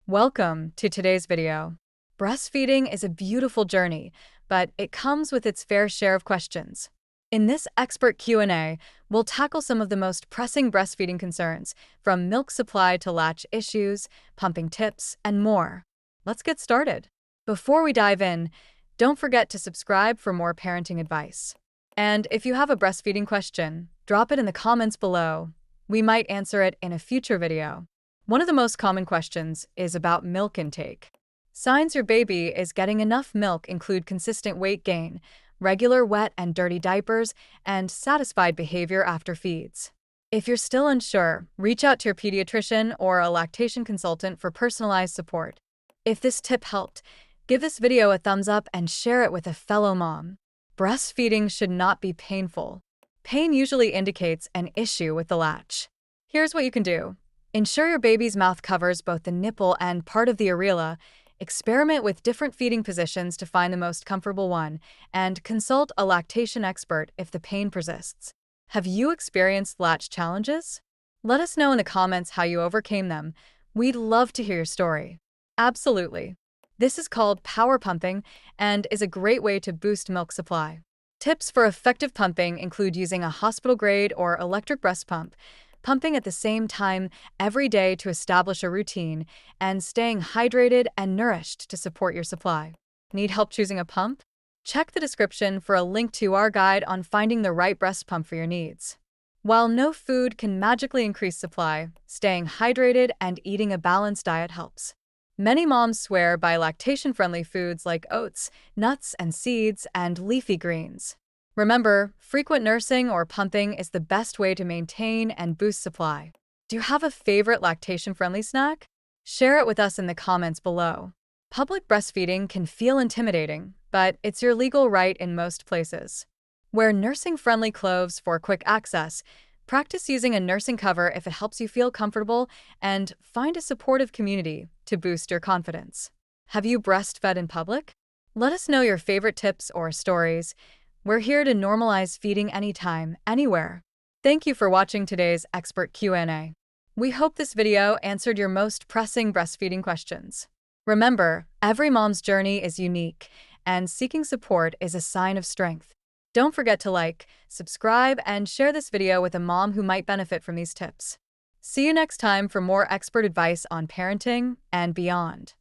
Welcome to today's video. Breastfeeding is a beautiful journey, but it comes with its fair share of questions. In this expert Q&A, we'll tackle some of the most pressing breastfeeding concerns, from milk supply to latch issues, pumping tips, and more. Let's get started. Before we dive in, don't forget to subscribe for more parenting advice. And if you have a breastfeeding question, drop it in the comments below. We might answer it in a future video. One of the most common questions is about milk intake. Signs your baby is getting enough milk include consistent weight gain, regular wet and dirty diapers, and satisfied behavior after feeds. If you're still unsure, reach out to your pediatrician or a lactation consultant for personalized support. If this tip helped, give this video a thumbs up and share it with a fellow mom. Breastfeeding should not be painful. Pain usually indicates an issue with the latch. Here's what you can do. Ensure your baby's mouth covers both the nipple and part of the areola. Experiment with different feeding positions to find the most comfortable one, and consult a lactation expert if the pain persists. Have you experienced latch challenges? Let us know in the comments how you overcame them. We'd love to hear your story. Absolutely. This is called power pumping and is a great way to boost milk supply. Tips for effective pumping include using a hospital-grade or electric breast pump, pumping at the same time every day to establish a routine, and staying hydrated and nourished to support your supply. Need help choosing a pump? Check the description for a link to our guide on finding the right breast pump for your needs. While no food can magically increase supply, staying hydrated and eating a balanced diet helps. Many moms swear by lactation-friendly foods like oats, nuts and seeds, and leafy greens. Remember, frequent nursing or pumping is the best way to maintain and boost supply. Do you have a favorite lactation-friendly snack? Share it with us in the comments below. Public breastfeeding can feel intimidating, but it's your legal right in most places. Wear nursing-friendly clothes for quick access, practice using a nursing cover if it helps you feel comfortable, and find a supportive community to boost your confidence. Have you breastfed in public? Let us know your favorite tips or stories. We're here to normalize feeding anytime, anywhere. Thank you for watching today's expert Q&A. We hope this video answered your most pressing breastfeeding questions. Remember, every mom's journey is unique, and seeking support is a sign of strength. Don't forget to like, subscribe, and share this video with a mom who might benefit from these tips. See you next time for more expert advice on parenting and beyond.